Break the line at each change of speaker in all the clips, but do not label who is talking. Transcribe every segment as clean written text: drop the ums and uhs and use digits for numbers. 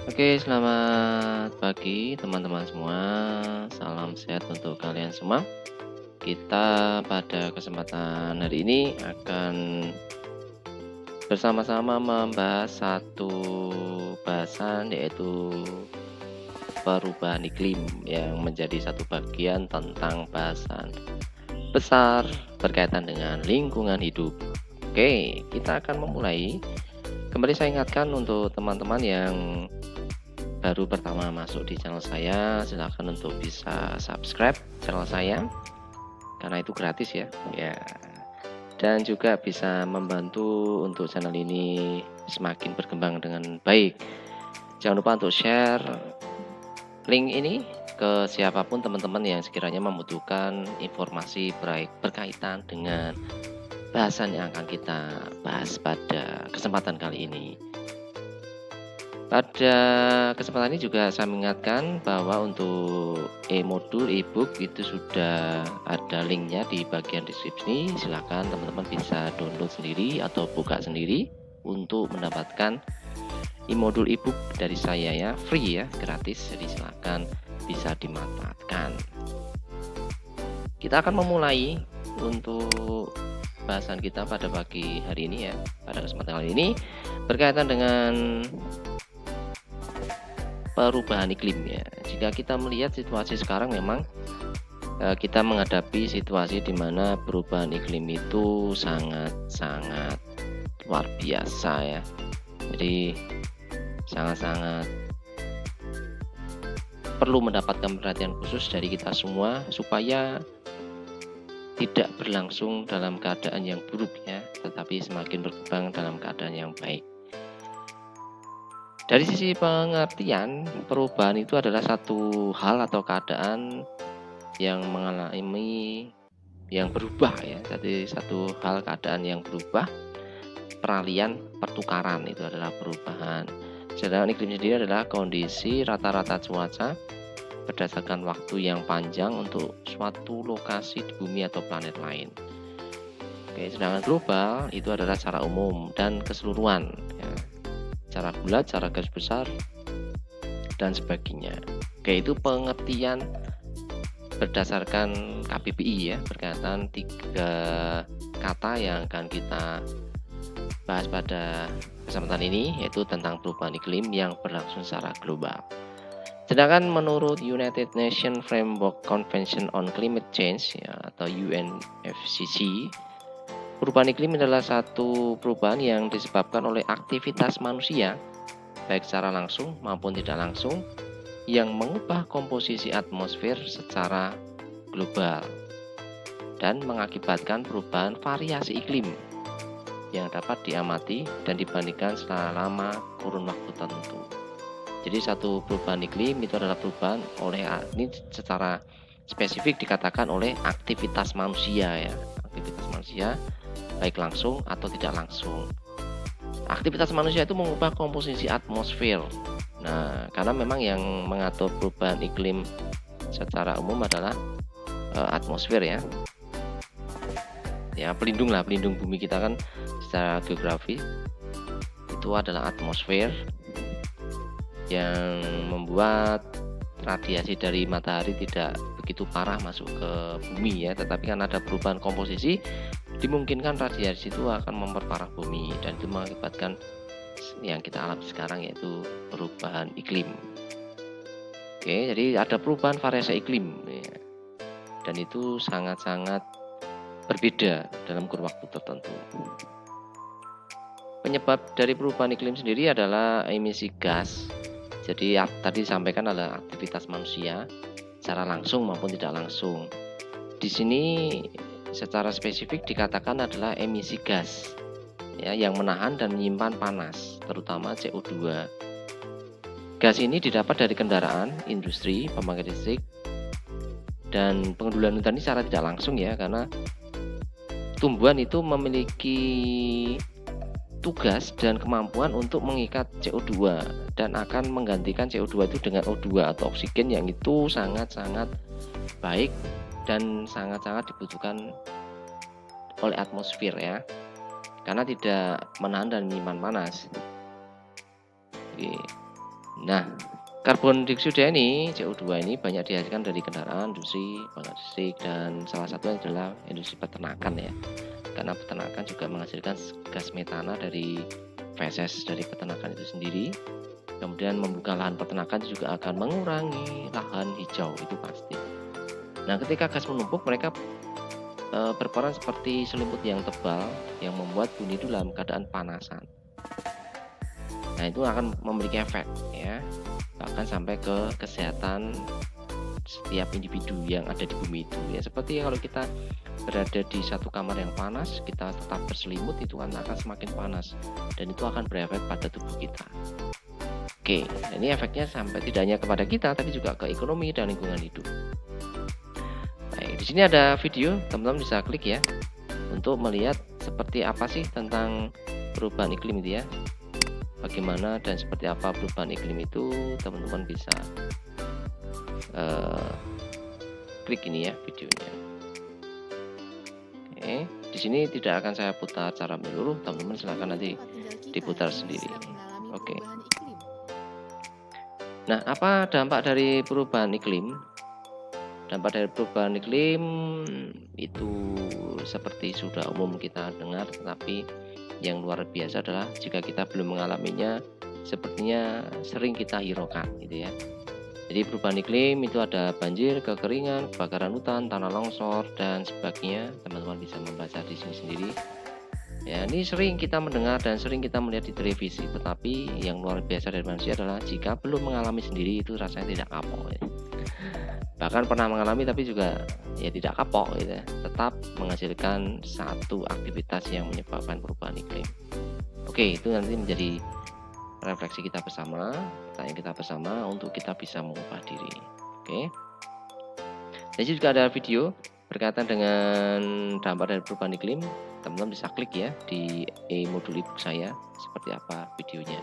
Oke, selamat pagi teman-teman semua. Salam sehat untuk kalian semua. Kita pada kesempatan hari ini akan bersama-sama membahas satu bahasan, yaitu perubahan iklim yang menjadi satu bagian tentang bahasan besar berkaitan dengan lingkungan hidup. Oke, kita akan memulai. Kembali saya ingatkan untuk teman-teman yang baru pertama masuk di channel saya, silakan untuk bisa subscribe channel saya karena itu gratis ya. Ya. Dan juga bisa membantu untuk channel ini semakin berkembang dengan baik. Jangan lupa untuk share link ini ke siapapun teman-teman yang sekiranya membutuhkan informasi berkaitan dengan bahasan yang akan kita bahas pada kesempatan kali ini. Pada kesempatan ini juga saya mengingatkan bahwa untuk e-modul e-book itu sudah ada linknya di bagian deskripsi. Silakan teman-teman bisa download sendiri atau buka sendiri untuk mendapatkan e-modul e-book dari saya ya, free ya, gratis. Jadi silakan bisa dimanfaatkan. Kita akan memulai untuk bahasan kita pada pagi hari ini ya, pada kesempatan kali ini berkaitan dengan perubahan iklim ya. Jika kita melihat situasi sekarang memang kita menghadapi situasi di mana perubahan iklim itu sangat-sangat luar biasa ya. Jadi sangat-sangat perlu mendapatkan perhatian khusus dari kita semua supaya tidak berlangsung dalam keadaan yang buruk ya, tetapi semakin berkembang dalam keadaan yang baik. Dari sisi pengertian, perubahan itu adalah satu hal atau keadaan yang mengalami yang berubah ya. Jadi satu hal keadaan yang berubah, peralihan, pertukaran itu adalah perubahan. Sedangkan iklim sendiri adalah kondisi rata-rata cuaca berdasarkan waktu yang panjang untuk suatu lokasi di bumi atau planet lain. Oke, sedangkan global itu adalah secara umum dan keseluruhan ya. Cara bulat, cara garis besar, dan sebagainya. Oke, itu pengertian berdasarkan KBBI ya, berkaitan 3 kata yang akan kita bahas pada kesempatan ini, yaitu tentang perubahan iklim yang berlangsung secara global. Sedangkan menurut United Nations Framework Convention on Climate Change ya, atau UNFCCC, perubahan iklim adalah satu perubahan yang disebabkan oleh aktivitas manusia, baik secara langsung maupun tidak langsung, yang mengubah komposisi atmosfer secara global dan mengakibatkan perubahan variasi iklim yang dapat diamati dan dibandingkan selama kurun waktu tertentu. Jadi satu perubahan iklim itu adalah perubahan ini secara spesifik dikatakan oleh aktivitas manusia ya, aktivitas manusia baik langsung atau tidak langsung. Aktivitas manusia itu mengubah komposisi atmosfer. Nah, karena memang yang mengatur perubahan iklim secara umum adalah atmosfer ya. Ya, pelindung bumi kita kan secara geografi itu adalah atmosfer yang membuat radiasi dari matahari tidak begitu parah masuk ke bumi ya, tetapi kan ada perubahan komposisi, dimungkinkan radiasi itu akan memperparah bumi dan itu mengakibatkan yang kita alami sekarang, yaitu perubahan iklim. Oke, jadi ada perubahan variasi iklim ya, dan itu sangat-sangat berbeda dalam kurun waktu tertentu. Penyebab dari perubahan iklim sendiri adalah emisi gas. Jadi tadi disampaikan adalah aktivitas manusia secara langsung maupun tidak langsung. Di sini secara spesifik dikatakan adalah emisi gas ya, yang menahan dan menyimpan panas, terutama CO2. Gas ini didapat dari kendaraan, industri, pembangkit listrik, dan pengundulan hutan ini secara tidak langsung ya, karena tumbuhan itu memiliki tugas dan kemampuan untuk mengikat CO2 dan akan menggantikan CO2 itu dengan O2 atau oksigen yang itu sangat-sangat baik dan sangat-sangat dibutuhkan oleh atmosfer ya, karena tidak menahan dan menyimpan panas. Oke. Nah, karbon dioksida ini, CO2 ini banyak dihasilkan dari kendaraan, industri, penggunaan listrik, dan salah satunya adalah industri peternakan ya. Karena peternakan juga menghasilkan gas metana dari feses dari peternakan itu sendiri. Kemudian membuka lahan peternakan juga akan mengurangi lahan hijau, itu pasti. Nah, ketika gas menumpuk, mereka berperan seperti selimut yang tebal yang membuat bumi itu dalam keadaan panasan. Nah, itu akan memiliki efek ya, bahkan sampai ke kesehatan setiap individu yang ada di bumi itu ya. Seperti kalau kita berada di satu kamar yang panas, kita tetap berselimut, itu akan semakin panas dan itu akan berefek pada tubuh kita. Oke, ini efeknya sampai tidak hanya kepada kita tapi juga ke ekonomi dan lingkungan hidup. Baik, di sini ada video, teman-teman bisa klik ya untuk melihat seperti apa sih tentang perubahan iklim itu ya. Bagaimana dan seperti apa perubahan iklim itu, teman-teman bisa klik ini ya videonya. Oke, di sini tidak akan saya putar secara menyeluruh, teman-teman silahkan nanti diputar sendiri. Oke. Nah, apa dampak dari perubahan iklim? Dampak dari perubahan iklim itu seperti sudah umum kita dengar, tetapi yang luar biasa adalah jika kita belum mengalaminya, sepertinya sering kita hiraukan gitu ya. Jadi perubahan iklim itu ada banjir, kekeringan, kebakaran hutan, tanah longsor dan sebagainya. Teman-teman bisa membaca di sini sendiri. Ya, ini sering kita mendengar dan sering kita melihat di televisi, tetapi yang luar biasa dari manusia adalah jika belum mengalami sendiri itu rasanya tidak kapok ya. Bahkan pernah mengalami tapi juga ya tidak kapok gitu ya. Tetap menghasilkan satu aktivitas yang menyebabkan perubahan iklim. Oke, itu nanti menjadi refleksi kita bersama, tanya kita bersama untuk kita bisa mengubah diri. Oke. Jadi juga ada video berkaitan dengan dampak dari perubahan iklim. Teman-teman bisa klik ya di modul ebook saya seperti apa videonya.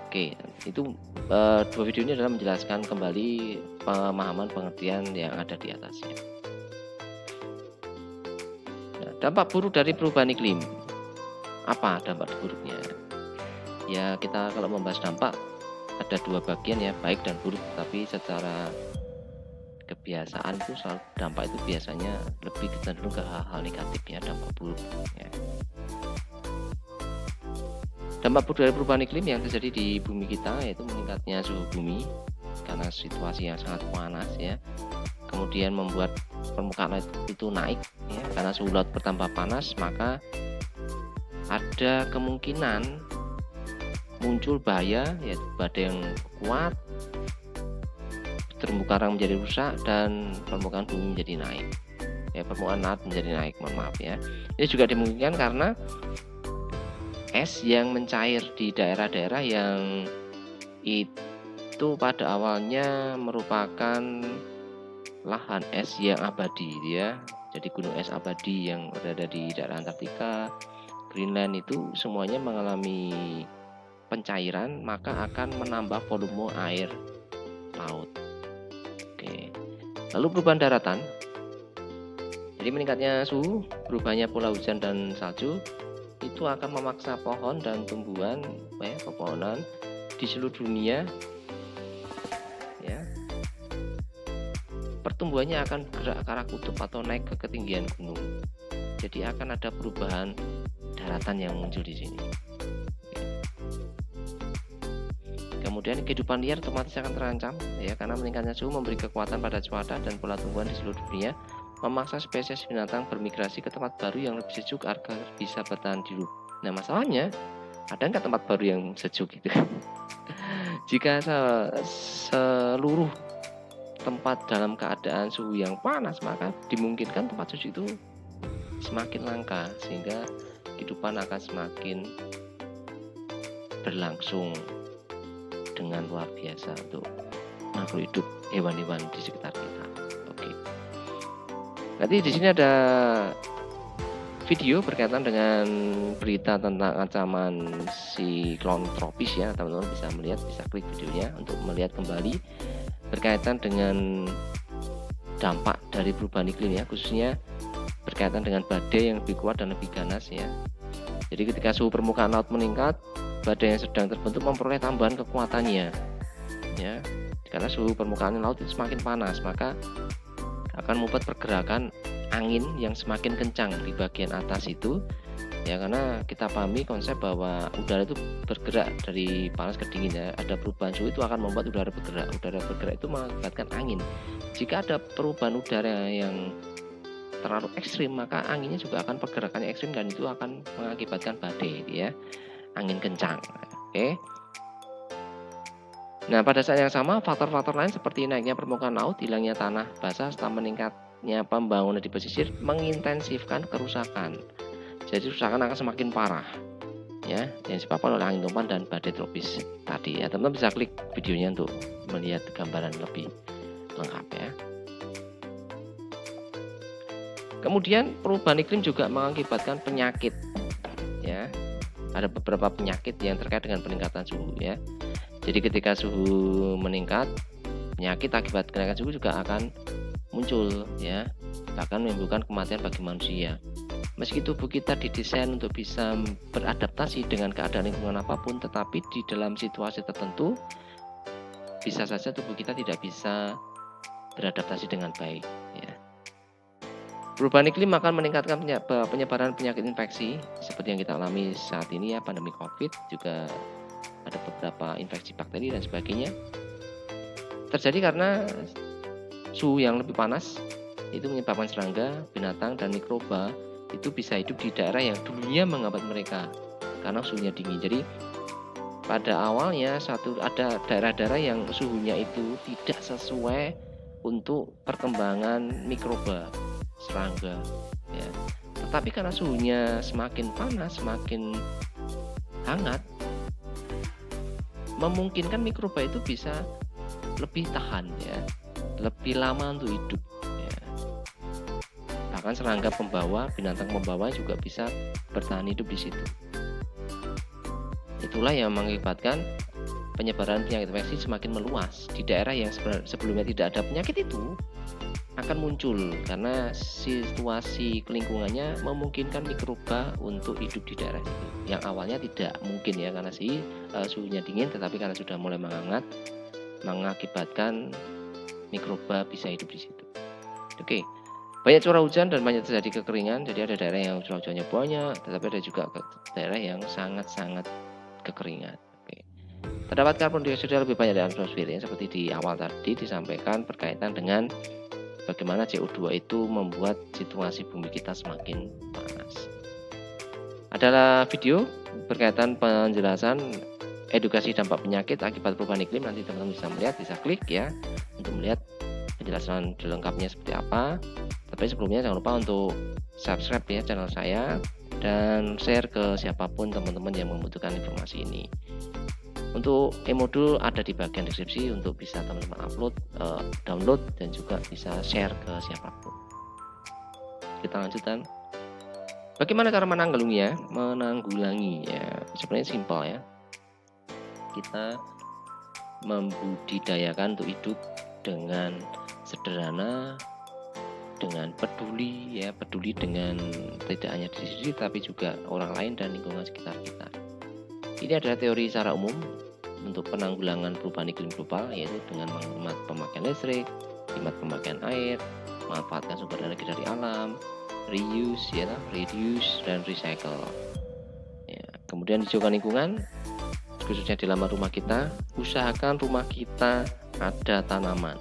Oke, itu dua video ini adalah menjelaskan kembali pemahaman pengertian yang ada di atasnya. Nah, dampak buruk dari perubahan iklim. Apa dampak buruknya? Ya, kita kalau membahas dampak ada dua bagian ya, baik dan buruk, tapi secara kebiasaan itu selalu dampak itu biasanya lebih cenderung ke hal-hal negatif ya, dampak buruk ya. Dampak buruk dari perubahan iklim yang terjadi di bumi kita yaitu meningkatnya suhu bumi karena situasi yang sangat panas ya. Kemudian membuat permukaan laut itu naik ya, karena suhu laut bertambah panas maka ada kemungkinan muncul bahaya yaitu badai yang kuat, terumbu karang menjadi rusak dan permukaan bumi menjadi naik. Ya, permukaan laut menjadi naik, mohon maaf ya. Ini juga dimungkinkan karena es yang mencair di daerah-daerah yang itu pada awalnya merupakan lahan es yang abadi ya. Jadi gunung es abadi yang berada di daerah Antartika, Greenland itu semuanya mengalami pencairan, maka akan menambah volume air laut. Oke. Lalu perubahan daratan. Jadi meningkatnya suhu, berubahnya pola hujan dan salju itu akan memaksa pohon dan tumbuhan ya, pepohonan di seluruh dunia ya. Pertumbuhannya akan bergerak ke arah kutub atau naik ke ketinggian gunung. Jadi akan ada perubahan daratan yang muncul di sini. Kemudian kehidupan liar otomatis akan terancam ya, karena meningkatnya suhu memberi kekuatan pada cuaca dan pola tumbuhan di seluruh dunia, memaksa spesies binatang bermigrasi ke tempat baru yang lebih sejuk agar bisa bertahan hidup. Nah, masalahnya ada nggak tempat baru yang sejuk gitu? Jika seluruh tempat dalam keadaan suhu yang panas, maka dimungkinkan tempat sejuk itu semakin langka sehingga kehidupan akan semakin berlangsung dengan luar biasa untuk makhluk hidup, hewan-hewan di sekitar kita. Oke. Nanti di sini ada video berkaitan dengan berita tentang ancaman siklon tropis ya, teman-teman bisa melihat, bisa klik videonya untuk melihat kembali berkaitan dengan dampak dari perubahan iklim ya, khususnya berkaitan dengan badai yang lebih kuat dan lebih ganas ya. Jadi ketika suhu permukaan laut meningkat, badai yang sedang terbentuk memperoleh tambahan kekuatannya. ya. Karena suhu permukaan laut itu semakin panas, maka akan membuat pergerakan angin yang semakin kencang di bagian atas itu, ya. Karena kita pahami konsep bahwa udara itu bergerak dari panas ke dingin, ya. Ada perubahan suhu itu akan membuat udara bergerak. Udara bergerak itu mengakibatkan angin. Jika ada perubahan udara yang terlalu ekstrim, maka anginnya juga akan pergerakannya ekstrim dan itu akan mengakibatkan badai, ya. Angin kencang. Oke. Nah, pada saat yang sama, faktor-faktor lain seperti naiknya permukaan laut, hilangnya tanah basah, serta meningkatnya pembangunan di pesisir mengintensifkan kerusakan. Jadi kerusakan akan semakin parah, ya, yang disebabkan oleh angin tumpah dan badai tropis tadi, ya. Teman-teman bisa klik videonya untuk melihat gambaran lebih lengkap, ya. Kemudian perubahan iklim juga mengakibatkan penyakit, ya. Ada beberapa penyakit yang terkait dengan peningkatan suhu, ya. Jadi ketika suhu meningkat, penyakit akibat kenaikan suhu juga akan muncul, ya. Bahkan menimbulkan kematian bagi manusia. Meski tubuh kita didesain untuk bisa beradaptasi dengan keadaan lingkungan apapun, tetapi di dalam situasi tertentu bisa saja tubuh kita tidak bisa beradaptasi dengan baik, ya. Perubahan iklim akan meningkatkan penyebaran penyakit infeksi seperti yang kita alami saat ini, ya, pandemi COVID, juga ada beberapa infeksi bakteri dan sebagainya. Terjadi karena suhu yang lebih panas itu menyebabkan serangga, binatang, dan mikroba itu bisa hidup di daerah yang dulunya menghambat mereka karena suhunya dingin. Jadi pada awalnya ada daerah-daerah yang suhunya itu tidak sesuai untuk perkembangan mikroba, serangga, ya. Tetapi karena suhunya semakin panas, semakin hangat, memungkinkan mikroba itu bisa lebih tahan, ya, lebih lama untuk hidup, ya. Bahkan serangga pembawa, binatang pembawa juga bisa bertahan hidup di situ. Itulah yang mengakibatkan penyebaran penyakit infeksi semakin meluas di daerah yang sebelumnya tidak ada penyakit itu akan muncul karena situasi lingkungannya memungkinkan mikroba untuk hidup di daerah itu. Yang awalnya tidak mungkin, ya, karena suhunya dingin, tetapi karena sudah mulai menghangat mengakibatkan mikroba bisa hidup di situ. Oke. Banyak curah hujan dan banyak terjadi kekeringan. Jadi ada daerah yang curah hujannya banyak, tetapi ada juga daerah yang sangat-sangat kekeringan. Oke. Terdapat karbon dioksida lebih banyak di atmosfer, ya, seperti di awal tadi disampaikan berkaitan dengan bagaimana CO2 itu membuat situasi bumi kita semakin panas. Adalah video berkaitan penjelasan edukasi dampak penyakit akibat perubahan iklim. Nanti teman-teman bisa melihat, bisa klik, ya, untuk melihat penjelasan lengkapnya seperti apa. Tapi sebelumnya jangan lupa untuk subscribe, ya, channel saya dan share ke siapapun teman-teman yang membutuhkan informasi ini. Untuk e-modul ada di bagian deskripsi untuk bisa teman-teman download dan juga bisa share ke siapapun. Kita lanjutkan. Bagaimana cara menanggulanginya? Sebenarnya simpel, ya. Kita membudidayakan untuk hidup dengan sederhana, dengan peduli, ya, peduli dengan tidak hanya diri sendiri tapi juga orang lain dan lingkungan sekitar kita. Ini adalah teori secara umum untuk penanggulangan perubahan iklim global, yaitu dengan menghemat pemakaian listrik, hemat pemakaian air, memanfaatkan sumber energi dari alam, reuse, ya, reduce dan recycle. Ya, kemudian hijaukan lingkungan, khususnya di dalam rumah kita. Usahakan rumah kita ada tanaman.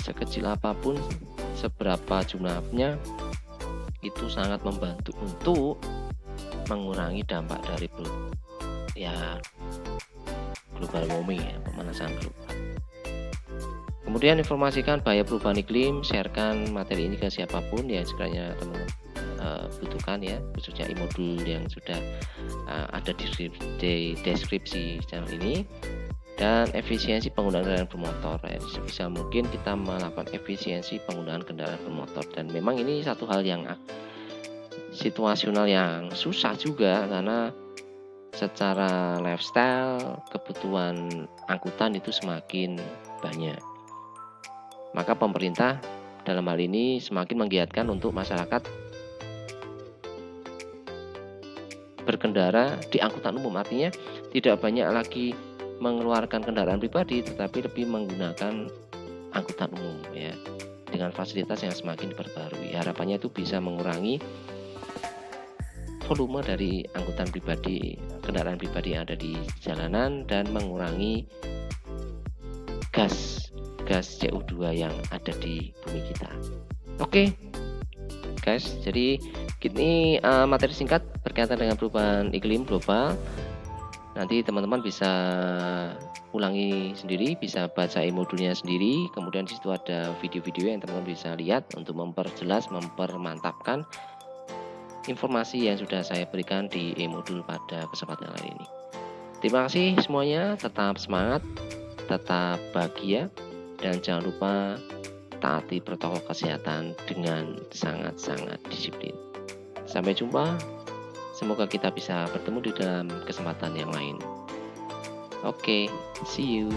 Sekecil apapun, seberapa jumlahnya, itu sangat membantu untuk mengurangi dampak dari global warming, ya, pemanasan global. Kemudian informasikan bahaya perubahan iklim, sharekan materi ini ke siapapun yang sekiranya teman-teman butuhkan, ya, khususnya e-modul yang sudah ada di deskripsi channel ini. Dan efisiensi penggunaan kendaraan bermotor, ya. Sebisa mungkin kita melakukan efisiensi penggunaan kendaraan bermotor, dan memang ini satu hal yang situasional yang susah juga karena secara lifestyle kebutuhan angkutan itu semakin banyak. Maka pemerintah dalam hal ini semakin menggiatkan untuk masyarakat berkendara di angkutan umum. Artinya tidak banyak lagi mengeluarkan kendaraan pribadi, tetapi lebih menggunakan angkutan umum ya, dengan fasilitas yang semakin diperbarui. Harapannya itu bisa mengurangi volume dari angkutan pribadi, kendaraan pribadi yang ada di jalanan, dan mengurangi gas CO2 yang ada di bumi kita. Oke guys, jadi ini materi singkat berkaitan dengan perubahan iklim global. Nanti teman-teman bisa ulangi sendiri, bisa baca modulnya sendiri, kemudian di situ ada video-video yang teman-teman bisa lihat untuk memperjelas, mempermantapkan informasi yang sudah saya berikan di e-modul pada kesempatan kali ini. Terima kasih semuanya, tetap semangat, tetap bahagia, dan jangan lupa taati protokol kesehatan dengan sangat-sangat disiplin. Sampai jumpa. Semoga kita bisa bertemu di dalam kesempatan yang lain. Oke, see you.